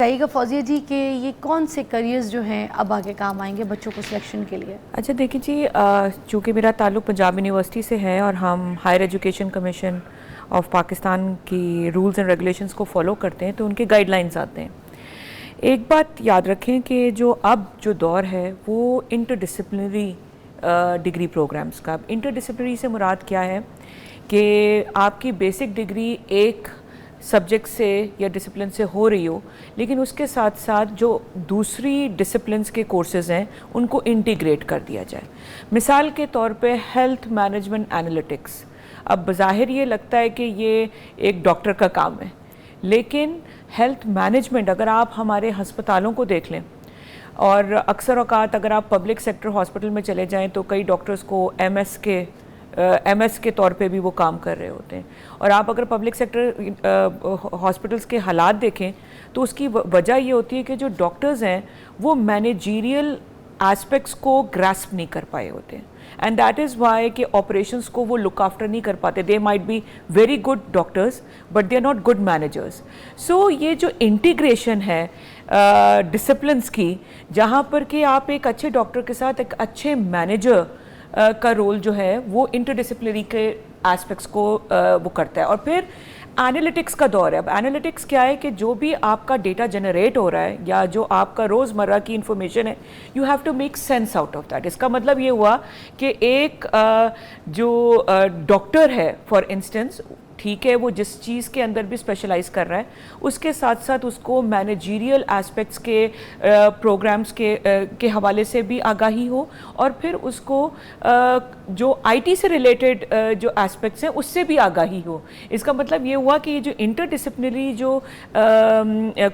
بتائیے گا فوزیہ جی کہ یہ کون سے کریئرز جو ہیں اب آگے کام آئیں گے بچوں کو سلیکشن کے لیے؟ اچھا دیکھیں جی، چونکہ میرا تعلق پنجاب یونیورسٹی سے ہے اور ہم higher education commission of Pakistan کی رولز اینڈ ریگولیشنز کو فالو کرتے ہیں تو ان کے گائیڈ لائنز آتے ہیں۔ ایک بات یاد رکھیں کہ جو دور ہے وہ انٹر ڈسپلنری ڈگری پروگرامز کا۔ اب انٹر ڈسپلنری سے مراد کیا ہے کہ آپ کی بیسک ڈگری ایک سبجیکٹ سے یا ڈسپلن سے ہو رہی ہو، لیکن اس کے ساتھ ساتھ جو دوسری ڈسپلنز کے کورسز ہیں ان کو انٹیگریٹ کر دیا جائے۔ مثال کے طور پہ ہیلتھ مینجمنٹ اینالیٹکس، اب بظاہر یہ لگتا ہے کہ یہ ایک ڈاکٹر کا کام ہے، لیکن ہیلتھ مینجمنٹ اگر آپ ہمارے ہسپتالوں کو دیکھ لیں، اور اکثر اوقات اگر آپ پبلک سیکٹر ہاسپٹل میں چلے جائیں تو کئی ڈاکٹرز کو ایم ایس کے طور پہ بھی وہ کام کر رہے ہوتے ہیں، اور آپ اگر پبلک سیکٹر ہاسپٹلس کے حالات دیکھیں تو اس کی وجہ یہ ہوتی ہے کہ جو ڈاکٹرز ہیں وہ مینیجیریل ایسپیکٹس کو گراسپ نہیں کر پائے ہوتے ہیں، اینڈ دیٹ از وائی کہ آپریشنس کو وہ لک آفٹر نہیں کر پاتے۔ They might be very good doctors but they are not good managers. So یہ جو انٹیگریشن ہے ڈسپلنس کی، جہاں پر کہ آپ ایک اچھے ڈاکٹر کے ساتھ ایک اچھے مینیجر کا رول جو ہے وہ انٹر ڈسپلنری کے ایسپیکٹس کو وہ کرتا ہے۔ اور پھر اینالیٹکس کا دور ہے۔ اب اینالیٹکس کیا ہے کہ جو بھی آپ کا ڈیٹا جنریٹ ہو رہا ہے یا جو آپ کا روزمرہ کی انفارمیشن ہے، you have to make sense out of that. اس کا مطلب یہ ہوا کہ ایک جو ڈاکٹر ہے فار انسٹنس، ٹھیک ہے، وہ جس چیز کے اندر بھی اسپیشلائز کر رہا ہے، اس کے ساتھ ساتھ اس کو مینیجیریل ایسپیکٹس کے پروگرامز کے حوالے سے بھی آگاہی ہو، اور پھر اس کو جو آئی ٹی سے ریلیٹڈ جو ایسپیکٹس ہیں اس سے بھی آگاہی ہو۔ اس کا مطلب یہ ہوا کہ یہ جو انٹر ڈسپلنری جو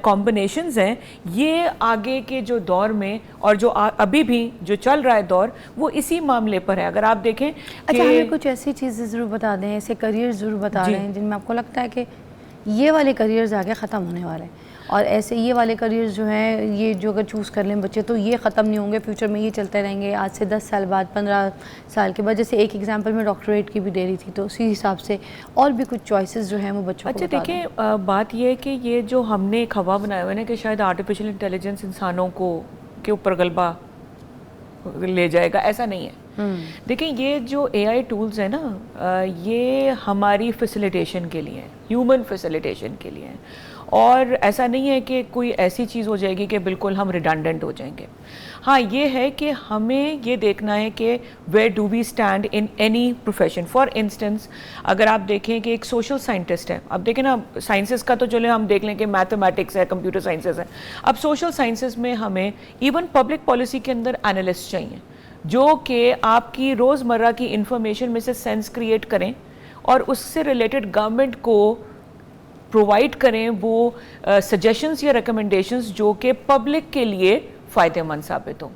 کمبینیشنز ہیں، یہ آگے کے جو دور میں اور جو ابھی بھی جو چل رہا ہے دور، وہ اسی معاملے پر ہے۔ اگر آپ دیکھیں اچھا، ہمیں کچھ ایسی چیزیں ضرور بتا دیں، ایسے کریئر ضرور بتا رہے ہیں جن میں آپ کو لگتا ہے کہ یہ والے کریئرز آگے ختم ہونے والے ہیں، اور ایسے یہ والے کریئرز جو ہیں یہ جو اگر چوز کر لیں بچے تو یہ ختم نہیں ہوں گے، فیوچر میں یہ چلتے رہیں گے، آج سے 10 سال بعد 15 سال کے بعد۔ جیسے ایک ایگزامپل میں ڈاکٹریٹ کی بھی دے رہی تھی، تو اسی حساب سے اور بھی کچھ چوائسز جو ہیں وہ بچوں کو اچھا دیکھیں، بات یہ ہے کہ یہ جو ہم نے ایک ہوا بنایا ہوا ہے نا کہ شاید آرٹیفیشل انٹیلیجنس انسانوں کے اوپر غلبہ لے جائے گا، ایسا نہیں ہے۔ دیکھیں، یہ جو اے آئی ٹولز ہیں نا، یہ ہماری فیسیلیٹیشن کے لیے ہیں، ہیومن فیسیلیٹیشن کے لیے ہیں، اور ایسا نہیں ہے کہ کوئی ایسی چیز ہو جائے گی کہ بالکل ہم ریڈنڈنٹ ہو جائیں گے۔ ہاں، یہ ہے کہ ہمیں یہ دیکھنا ہے کہ where do we stand in any profession. For instance, اگر آپ دیکھیں کہ ایک سوشل سائنٹسٹ ہے، اب دیکھیں نا، سائنسز کا تو چلے ہم دیکھ لیں کہ میتھمیٹکس ہے، کمپیوٹر سائنسز ہے، اب سوشل سائنسز میں ہمیں ایون پبلک پالیسی کے اندر اینالسٹ چاہیے جو کہ آپ کی روزمرہ کی انفارمیشن میں سے سینس کریٹ کریں اور اس سے ریلیٹڈ گورنمنٹ کو پرووائڈ کریں وہ سجیشنز یا ریکمنڈیشنز جو کہ پبلک کے لیے فائدہ مند ثابت ہوں۔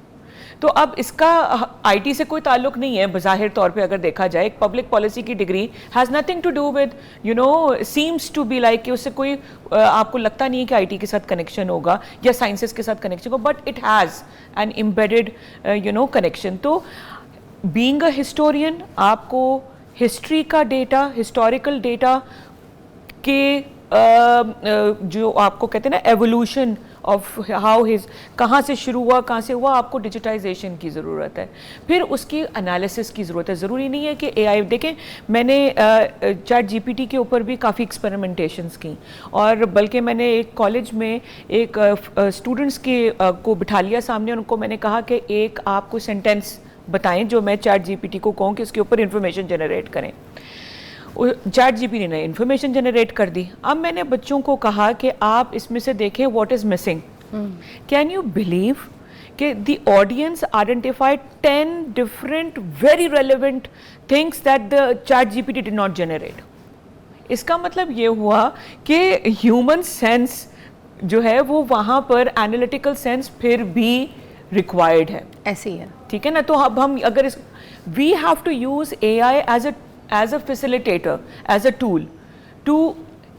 تو اب اس کا آئی ٹی سے کوئی تعلق نہیں ہے بظاہر طور پہ اگر دیکھا جائے۔ ایک پبلک پالیسی کی degree has nothing to do with seems to be like کہ اس سے کوئی آپ کو لگتا نہیں ہے کہ آئی ٹی کے ساتھ کنیکشن ہوگا یا سائنسز کے ساتھ کنیکشن ہوگا، but it has an embedded connection. تو بینگ اے ہسٹورین، آپ کو ہسٹری کا ڈیٹا، ہسٹوریکل ڈیٹا کے جو آپ کو کہتے ہیں نا ایوولوشن آف ہاؤ کہاں سے شروع ہوا، کہاں سے ہوا، آپ کو ڈیجیٹائزیشن کی ضرورت ہے، پھر اس کی انالیسس کی ضرورت ہے۔ ضروری نہیں ہے کہ اے آئی، دیکھیں میں نے چیٹ جی پی ٹی کے اوپر بھی کافی ایکسپیریمنٹیشنز کی، اور بلکہ میں نے ایک کالج میں ایک اسٹوڈنٹس کو بٹھا لیا سامنے، ان کو میں نے کہا کہ ایک آپ کو سینٹینس بتائیں جو میں چیٹ جی پی ٹی کو کہوں کہ اس کے اوپر انفارمیشن جنریٹ کریں۔ چیٹ جی پی ٹی نے انفارمیشن جنریٹ کر دی۔ اب میں نے بچوں کو کہا کہ آپ اس میں سے دیکھیں what is missing. Can you believe کہ the audience identified 10 different very relevant things that the chat G P T did not generate. اس کا مطلب یہ ہوا کہ ہیومن سینس جو ہے وہ وہاں پر اینالیٹیکل سینس پھر بھی ریکوائرڈ ہے، ایسے ہی ہے، ٹھیک ہے نا۔ تو اب ہم اگر we have to use A I as a facilitator, as a tool to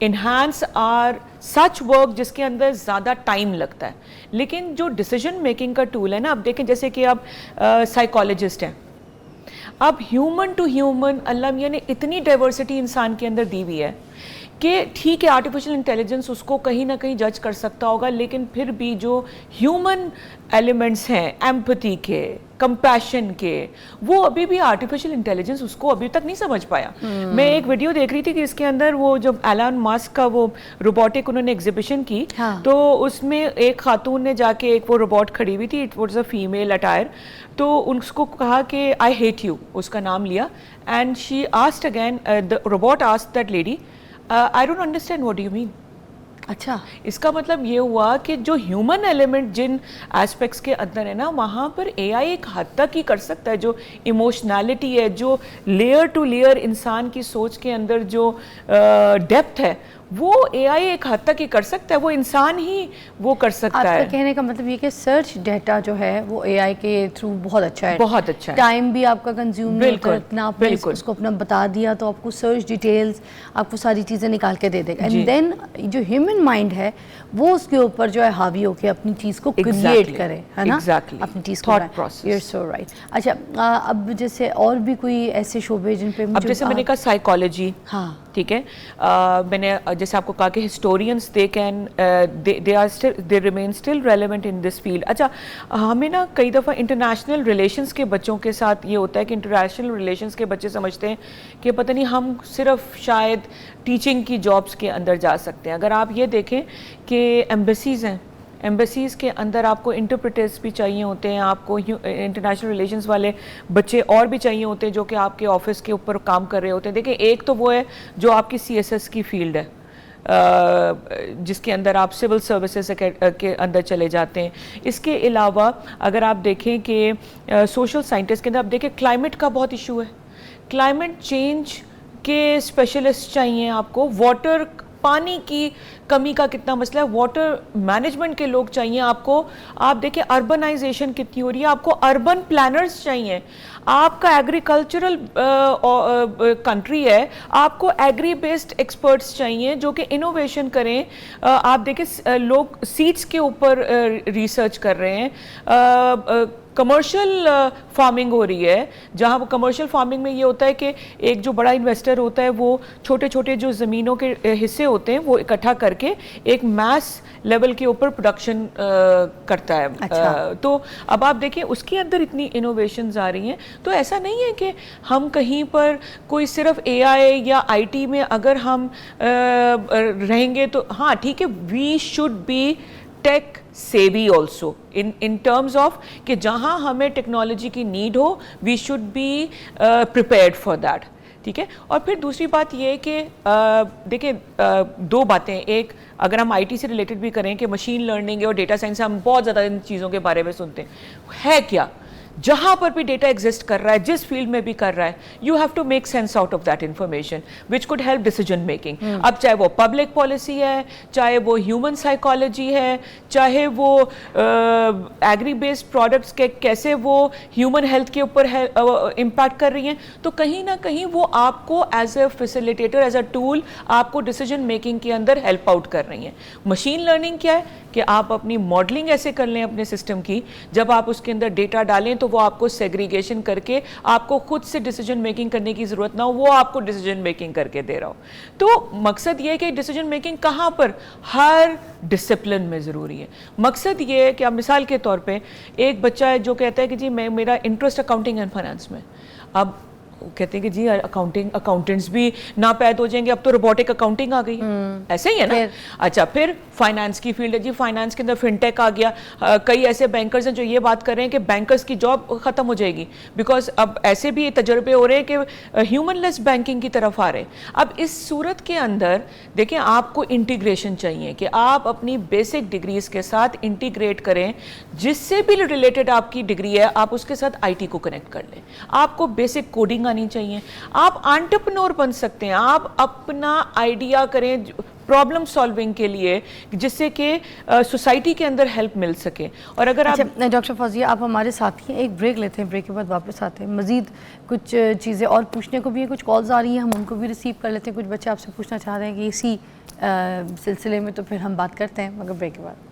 enhance our such work جس کے اندر زیادہ ٹائم لگتا ہے، لیکن جو ڈیسیجن میکنگ کا ٹول ہے نا، اب دیکھیں جیسے کہ اب سائیکالوجسٹ ہیں، اب ہیومن ٹو ہیومن اللہ میاں نے اتنی ڈائیورسٹی انسان کے اندر دی ہوئی ہے کہ ٹھیک ہے آرٹیفیشل انٹیلیجنس اس کو کہیں نہ کہیں جج کر سکتا ہوگا, لیکن پھر بھی جو ہیومن ایلیمنٹس ہیں ایمپتھی کے, کمپیشن کے, وہ ابھی بھی آرٹیفیشل انٹیلیجنس اس کو ابھی تک نہیں سمجھ پایا. میں ایک ویڈیو دیکھ رہی تھی کہ اس کے اندر وہ جب ایلان ماسک کا وہ روبوٹک انہوں نے ایگزیبیشن کی, تو اس میں ایک خاتون نے جا کے ایک وہ روبوٹ کھڑی ہوئی تھی, it was a female attire, تو اس کو کہا کہ آئی ہیٹ یو, اس کا نام لیا, and she asked again, the robot asked that lady, I don't understand what do you mean. اچھا, اس کا مطلب یہ ہوا کہ جو ہیومن ایلیمنٹ جن ایسپیکٹس کے اندر ہے نا, وہاں پر اے آئی ایک حد تک ہی کر سکتا ہے. جو ایموشنالٹی ہے, جو لیئر ٹو لیئر انسان کی سوچ کے اندر جو ڈیپتھ ہے, وہ اے آئی ایک حد تک ہی کر سکتا ہے, وہ انسان ہی وہ کر سکتا ہے. آپ کا کہنے کا مطلب یہ کہ سرچ ڈیٹا جو ہے وہ اے آئی کے تھرو بہت اچھا ہے, بہت اچھا ہے, ٹائم بھی آپ کا کنزیوم نہیں ہوتا اتنا, آپ نے اس کو اپنا بتا دیا تو آپ کو سرچ ڈیٹیلز آپ کو ساری چیزیں نکال کے دے دے گا. اینڈ دین جو ہیومن مائنڈ ہے وہ اس کے اوپر جو ہے حاوی ہو کے اپنی چیز کو کریٹ کرے, ہے نا, اپنی چیز کو. You are so right. اچھا, اب جیسے اور بھی کوئی ایسے شعبے جن پہ, اب جیسے میں نے کہا سائیکالوجی, ہاں ٹھیک ہے, میں نے جیسے آپ کو کہا کہ historians they remain still relevant in this field. اچھا, ہمیں نا کئی دفعہ انٹرنیشنل ریلیشنز کے بچوں کے ساتھ یہ ہوتا ہے کہ انٹرنیشنل ریلیشنز کے بچے سمجھتے ہیں کہ پتہ نہیں ہم صرف شاید ٹیچنگ کی جابس کے اندر جا سکتے ہیں. اگر آپ یہ دیکھیں کہ ایمبیسیز ہیں, ایمبیسیز کے اندر آپ کو انٹرپریٹرز بھی چاہیے ہوتے ہیں, آپ کو انٹرنیشنل ریلیشنز والے بچے اور بھی چاہیے ہوتے ہیں جو کہ آپ کے آفس کے اوپر کام کر رہے ہوتے ہیں. دیکھیں, ایک تو وہ ہے جو آپ کی CSS کی فیلڈ ہے, جس کے اندر آپ سول سروسز کے اندر چلے جاتے ہیں. اس کے علاوہ اگر آپ دیکھیں کہ سوشل سائنٹسٹ کے اندر آپ دیکھیں کلائمیٹ کا بہت ایشو ہے, کلائمیٹ چینج کے اسپیشلسٹ چاہیے آپ کو, واٹر پانی کی کمی کا کتنا مسئلہ ہے, واٹر مینجمنٹ کے لوگ چاہیے آپ کو. آپ دیکھیں اربنائزیشن کتنی ہو رہی ہے, آپ کو اربن پلانرز چاہیے. آپ کا ایگریکلچرل کنٹری ہے, آپ کو ایگری بیسڈ ایکسپرٹس چاہیے جو کہ انوویشن کریں. آپ دیکھیں لوگ سیڈس کے اوپر ریسرچ کر رہے ہیں. کمرشل فارمنگ ہو رہی ہے, جہاں وہ کمرشل فارمنگ میں یہ ہوتا ہے کہ ایک جو بڑا انویسٹر ہوتا ہے وہ چھوٹے چھوٹے جو زمینوں کے حصے ہوتے ہیں وہ اکٹھا کر کے ایک میس لیول کے اوپر پروڈکشن کرتا ہے. تو اب آپ دیکھیں اس کے اندر اتنی انوویشنز آ رہی ہیں. تو ایسا نہیں ہے کہ ہم کہیں پر کوئی صرف اے آئی یا آئی ٹی میں اگر ہم رہیں گے تو ہاں ٹھیک ہے, we should be tech savvy also in terms of کہ جہاں ہمیں ٹیکنالوجی کی نیڈ ہو we should be prepared for that, ٹھیک ہے. اور پھر دوسری بات یہ کہ دیکھیں دو باتیں, ایک اگر ہم آئی ٹی سے ریلیٹڈ بھی کریں کہ مشین لرننگ اور ڈیٹا سائنس, ہم بہت زیادہ ان چیزوں کے بارے میں سنتے ہیں, ہے کیا جہاں پر بھی ڈیٹا ایگزسٹ کر رہا ہے, جس فیلڈ میں بھی کر رہا ہے, you have to make sense out of that information which could help decision making. اب چاہے وہ پبلک پالیسی ہے, چاہے وہ ہیومن سائیکالوجی ہے, چاہے وہ ایگری بیسڈ پروڈکٹس کے کیسے وہ ہیومن ہیلتھ کے اوپر امپیکٹ کر رہی ہیں, تو کہیں نہ کہیں وہ آپ کو as a facilitator, as a tool آپ کو ڈیسیجن میکنگ کے اندر ہیلپ آؤٹ کر رہی ہیں. مشین لرننگ کیا ہے کہ آپ اپنی ماڈلنگ ایسے کر لیں اپنے سسٹم کی, جب آپ اس کے اندر ڈیٹا ڈالیں تو وہ آپ کو سیگریگیشن کر کے آپ کو خود سے ڈیسیجن میکنگ کرنے کی ضرورت نہ ہو, وہ آپ کو ڈیسیجن میکنگ کر کے دے رہا ہو. تو مقصد یہ ہے کہ ڈیسیجن میکنگ کہاں پر, ہر ڈسپلن میں ضروری ہے. مقصد یہ ہے کہ اب مثال کے طور پہ ایک بچہ ہے جو کہتا ہے کہ جی میرا انٹرسٹ اکاؤنٹنگ اینڈ فائنانس میں, اب کہتے ہیں کہ جی اکاؤنٹنٹس بھی ناپید ہو جائیں گے, اب تو روبوٹک اکاؤنٹنگ آ گئی, ایسے ہی ہے نا. اچھا, پھر فائنانس کی فیلڈ ہے, جی فائنانس کے اندر فن ٹیک آ گیا. کئی ایسے بینکرز ہیں جو یہ بات کر رہے ہیں کہ بینکرز کی جاب ختم ہو جائے گی, بیکاز اب ایسے بھی تجربے ہو رہے ہیں کہ ہیومن لیس بینکنگ کی طرف آ رہے ہیں. اب اس صورت کے اندر دیکھیں آپ کو انٹیگریشن چاہیے کہ آپ اپنی بیسک ڈگریز کے ساتھ انٹیگریٹ کریں, جس سے بھی ریلیٹڈ آپ کی ڈگری ہے آپ اس کے ساتھ آئی ٹی کو کنیکٹ کر لیں. آپ کو بیسک کوڈنگ آنی چاہیے, آپ انٹرپرینور بن سکتے ہیں, آپ اپنا آئیڈیا کریں پرابلم سالونگ کے لیے جس سے کہ سوسائٹی کے اندر ہیلپ مل سکے. اور اگر آپ ڈاکٹر فوزیہ آپ ہمارے ساتھ ہی ایک بریک لیتے ہیں, بریک کے بعد واپس آتے ہیں, مزید کچھ چیزیں اور پوچھنے کو بھی ہیں, کچھ کالز آ رہی ہیں ہم ان کو بھی ریسیو کر لیتے ہیں, کچھ بچے آپ سے پوچھنا چاہ رہے ہیں کہ اسی سلسلے میں, تو پھر ہم بات کرتے ہیں مگر بریک کے بعد.